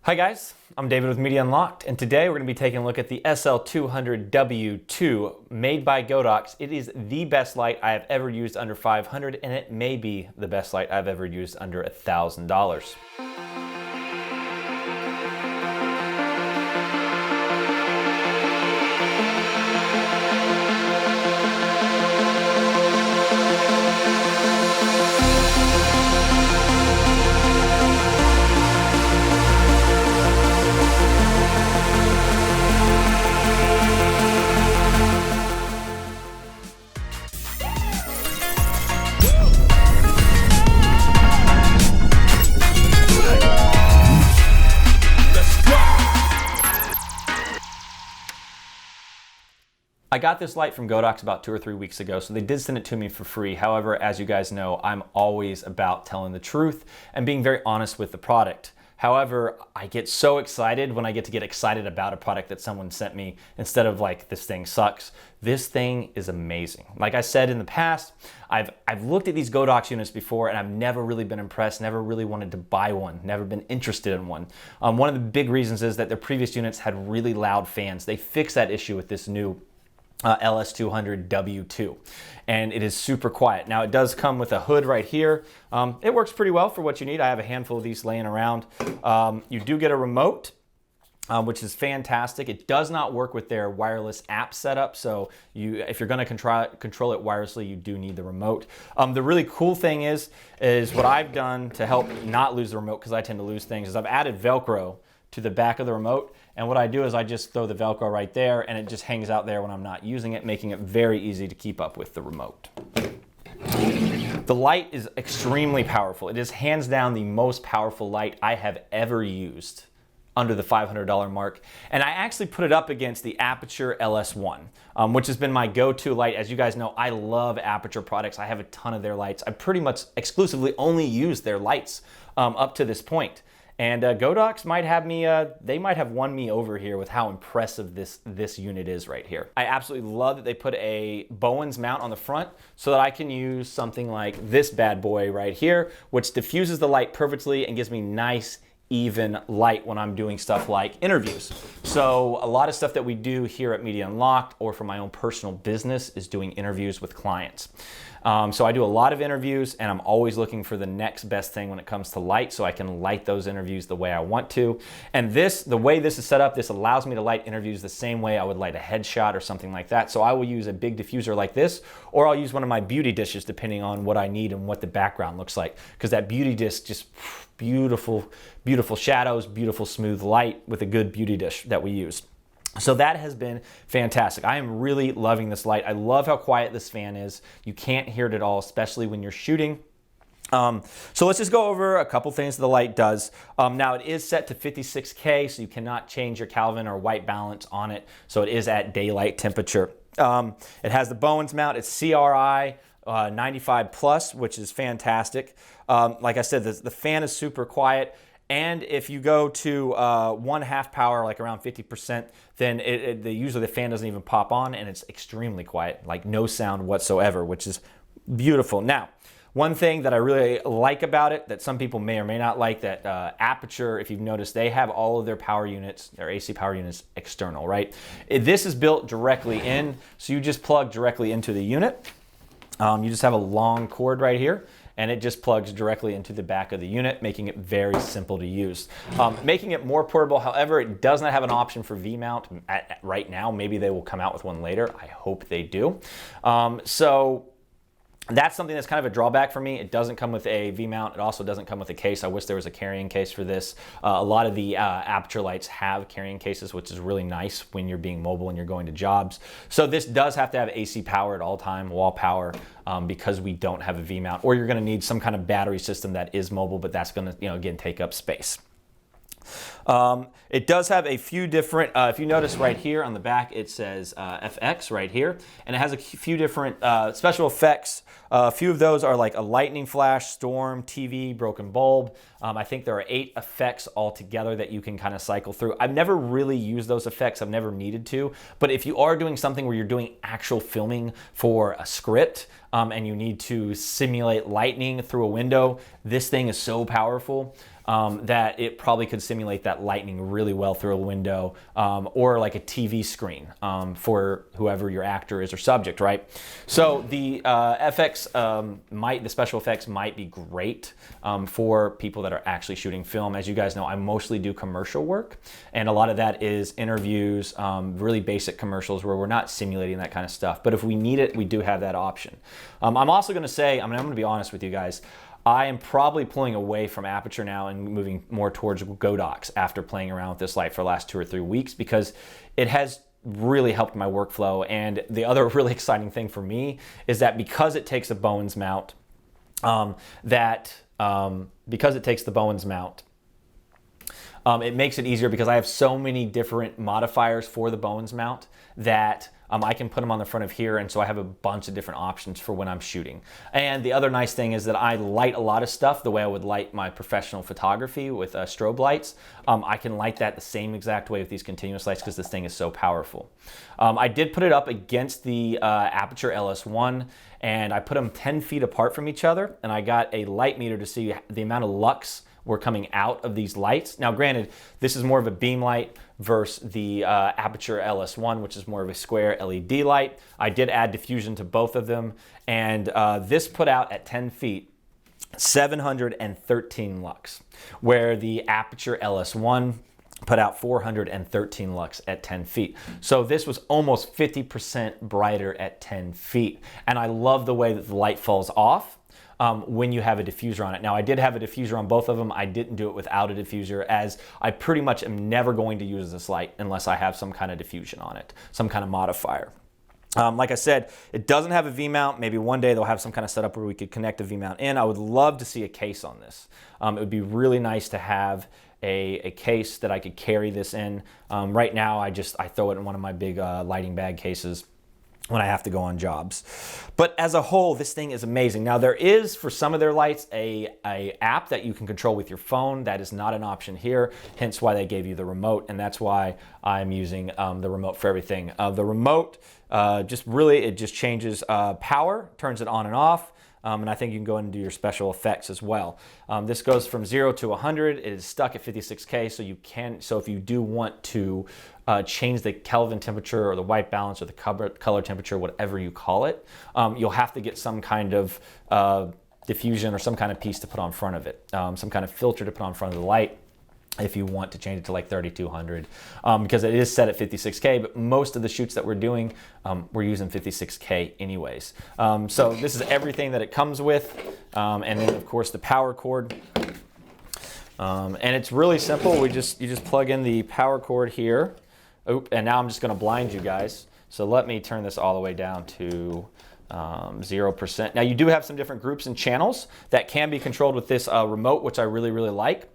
Hi guys, I'm David with Media Unlocked, and today we're going to be taking a look at the SL200 WII made by Godox. It is the best light I have ever used under $500, and it may be the best light I've ever used under $1,000. I got this light from Godox about 2 or 3 weeks ago, so they did send it to me for free. However, as you guys know, I'm always about telling the truth and being very honest with the product. However, I get so excited when I get to get excited about a product that someone sent me instead of like, this thing sucks. This thing is amazing. Like I said in the past, I've looked at these Godox units before and I've never really been impressed, never really wanted to buy one, never been interested in one. One of the big reasons is that their previous units had really loud fans. They fixed that issue with this new LS200 WII, and it is super quiet. Now it does come with a hood right here. It works pretty well for what you need. I have a handful of these laying around. You do get a remote, which is fantastic. It does not work with their wireless app setup, so if you're going to control it wirelessly, you do need the remote. The really cool thing is what I've done to help not lose the remote, because I tend to lose things, is I've added Velcro to the back of the remote. And what I do is I just throw the Velcro right there and it just hangs out there when I'm not using it, making it very easy to keep up with the remote. The light is extremely powerful. It is hands down the most powerful light I have ever used under the $500 mark. And I actually put it up against the Aperture LS1, which has been my go-to light. As you guys know, I love Aperture products. I have a ton of their lights. I pretty much exclusively only use their lights up to this point. And Godox might have me, they might have won me over here with how impressive this unit is right here. I absolutely love that they put a Bowens mount on the front so that I can use something like this bad boy right here, which diffuses the light perfectly and gives me nice, even light when I'm doing stuff like interviews. So a lot of stuff that we do here at Media Unlocked or for my own personal business is doing interviews with clients. So I do a lot of interviews and I'm always looking for the next best thing when it comes to light so I can light those interviews the way I want to. And the way this is set up, this allows me to light interviews the same way I would light a headshot or something like that. So I will use a big diffuser like this, or I'll use one of my beauty dishes depending on what I need and what the background looks like. Because that beauty dish just beautiful, beautiful shadows, beautiful smooth light with a good beauty dish that we use. So that has been fantastic. I am really loving this light. I love how quiet this fan is. You can't hear it at all, especially when you're shooting. So let's just go over a couple things the light does. Now it is set to 56K, so you cannot change your Kelvin or white balance on it. So it is at daylight temperature. It has the Bowens mount. It's CRI 95 plus, which is fantastic. Like I said, the fan is super quiet. And if you go to 1/2 power, like around 50%, then usually the fan doesn't even pop on and it's extremely quiet, like no sound whatsoever, which is beautiful. Now, one thing that I really like about it that some people may or may not like, that Aperture, if you've noticed, they have all of their power units, their AC power units external, right? This is built directly in, so you just plug directly into the unit. You just have a long cord right here, and it just plugs directly into the back of the unit, making it very simple to use. Making it more portable, however, it does not have an option for V-mount right now. Maybe they will come out with one later. I hope they do. So that's something that's kind of a drawback for me. It doesn't come with a V-mount. It also doesn't come with a case. I wish there was a carrying case for this. A lot of the Aperture lights have carrying cases, which is really nice when you're being mobile and you're going to jobs. So this does have to have AC power at all time, wall power, because we don't have a V-mount. Or you're going to need some kind of battery system that is mobile, but that's going to, again, take up space. It does have a few different, if you notice right here on the back, it says FX right here, and it has a few different special effects. A few of those are like a lightning flash, storm, TV, broken bulb. I think there are 8 effects altogether that you can kind of cycle through. I've never really used those effects. I've never needed to, but if you are doing something where you're doing actual filming for a script and you need to simulate lightning through a window, this thing is so powerful. that it probably could simulate that lightning really well through a window, or like a TV screen for whoever your actor is or subject, right? So the the special effects might be great for people that are actually shooting film. As you guys know, I mostly do commercial work, and a lot of that is interviews, really basic commercials where we're not simulating that kind of stuff. But if we need it, we do have that option. I'm also going to say, I'm going to be honest with you guys, I am probably pulling away from aperture now and moving more towards Godox after playing around with this light for the last 2 or 3 weeks, because it has really helped my workflow. And the other really exciting thing for me is that because it takes a Bowens mount, it makes it easier because I have so many different modifiers for the Bowens mount that I can put them on the front of here, and so I have a bunch of different options for when I'm shooting. And the other nice thing is that I light a lot of stuff the way I would light my professional photography with strobe lights. I can light that the same exact way with these continuous lights because this thing is so powerful. I did put it up against the Aperture LS1, and I put them 10 feet apart from each other, and I got a light meter to see the amount of lux were coming out of these lights. Now granted, this is more of a beam light versus the Aperture LS1, which is more of a square LED light. I did add diffusion to both of them, and this put out at 10 feet 713 lux, where the Aperture LS1 put out 413 lux at 10 feet. So this was almost 50% brighter at 10 feet. And I love the way that the light falls off when you have a diffuser on it. Now, I did have a diffuser on both of them. I didn't do it without a diffuser, as I pretty much am never going to use this light unless I have some kind of diffusion on it, some kind of modifier. Like I said, it doesn't have a V-mount. Maybe one day they'll have some kind of setup where we could connect a V-mount in. I would love to see a case on this. It would be really nice to have a case that I could carry this in. Right now, I throw it in one of my big lighting bag cases when I have to go on jobs. But as a whole, this thing is amazing. Now there is, for some of their lights, a app that you can control with your phone. That is not an option here, hence why they gave you the remote, and that's why I'm using the remote for everything. The remote, it just changes power, turns it on and off. And I think you can go in and do your special effects as well. This goes from 0 to 100. It is stuck at 56K, so if you do want to change the Kelvin temperature or the white balance or the color temperature, whatever you call it, you'll have to get some kind of diffusion or some kind of piece to put on front of it, some kind of filter to put on front of the light, if you want to change it to like 3200, because it is set at 56K, but most of the shoots that we're doing, we're using 56K anyways. So this is everything that it comes with, and then of course the power cord. And it's really simple. You just plug in the power cord here. Oop, and now I'm just gonna blind you guys. So let me turn this all the way down to 0%. Now you do have some different groups and channels that can be controlled with this remote, which I really, really like.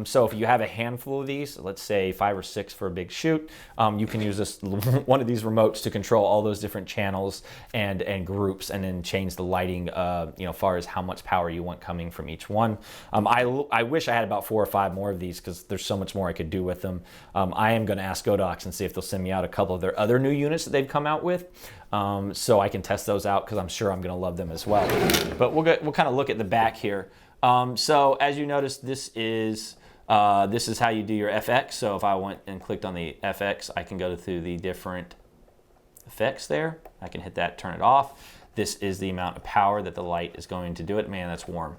So if you have a handful of these, let's say 5 or 6 for a big shoot, you can use this one of these remotes to control all those different channels and groups, and then change the lighting, as far as how much power you want coming from each one. I wish I had about 4 or 5 more of these because there's so much more I could do with them. I am going to ask Godox and see if they'll send me out a couple of their other new units that they've come out with, so I can test those out because I'm sure I'm going to love them as well. But we'll kind of look at the back here. So as you notice, this is how you do your FX. So if I went and clicked on the FX, I can go through the different effects there. I can hit that, turn it off. This is the amount of power that the light is going to do it. Man, that's warm.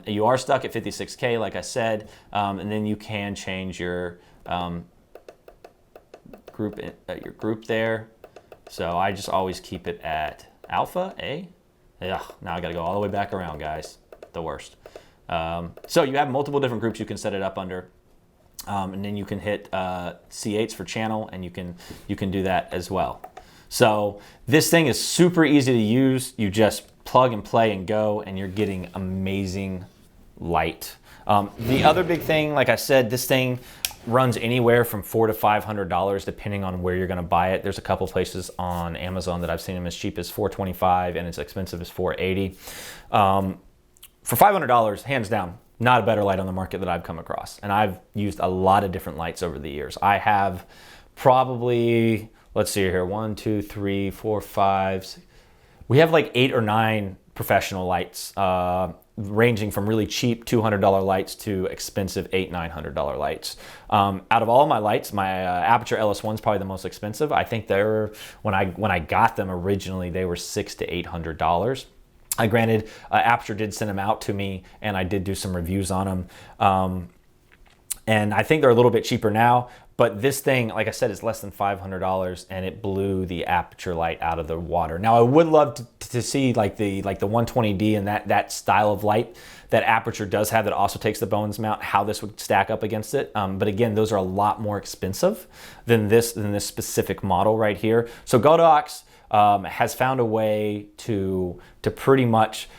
You are stuck at 56K, like I said, and then you can change your group there. So I just always keep it at alpha, A. Ugh, now I got to go all the way back around, guys. The worst. So you have multiple different groups you can set it up under, and then you can hit C8 for channel, and you can do that as well. So this thing is super easy to use. You just plug and play and go, and you're getting amazing light. The other big thing, like I said, this thing runs anywhere from $400 to $500 depending on where you're going to buy it. There's a couple places on Amazon that I've seen them as cheap as $425 and as expensive as $480. For $500, hands down, not a better light on the market that I've come across. And I've used a lot of different lights over the years. I have probably, let's see here, 1, 2, 3, 4, 5, 6. We have like 8 or 9 professional lights ranging from really cheap $200 lights to expensive $800-900 lights. Out of all my lights, my Aperture LS1 is probably the most expensive. I think they were, when I got them originally, they were $600 to $800. Granted, Aperture did send them out to me, and I did do some reviews on them. And I think they're a little bit cheaper now, but this thing, like I said, is less than $500, and it blew the Aperture light out of the water. Now, I would love to see like the 120D and that style of light that Aperture does have that also takes the Bowens mount, how this would stack up against it. But again, those are a lot more expensive than this specific model right here. So Godox has found a way to pretty much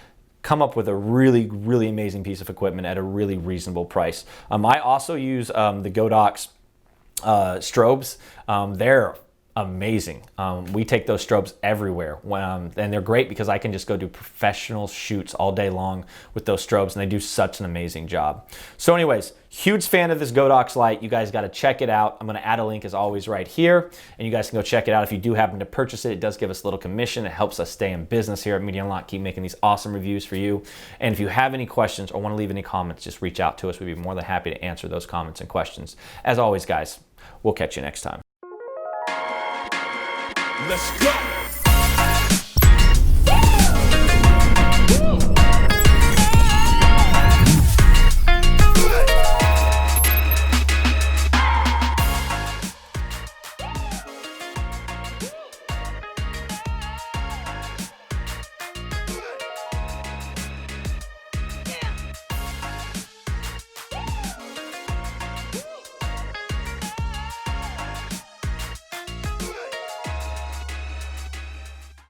come up with a really, really amazing piece of equipment at a really reasonable price. I also use the Godox strobes. They're amazing. We take those strobes everywhere, and they're great because I can just go do professional shoots all day long with those strobes, and they do such an amazing job. So anyways, huge fan of this Godox light. You guys got to check it out. I'm going to add a link as always right here, and you guys can go check it out. If you do happen to purchase it, it does give us a little commission. It helps us stay in business here at Media Unlocked, keep making these awesome reviews for you. And if you have any questions or want to leave any comments, just reach out to us. We'd be more than happy to answer those comments and questions. As always, guys, we'll catch you next time. Let's go.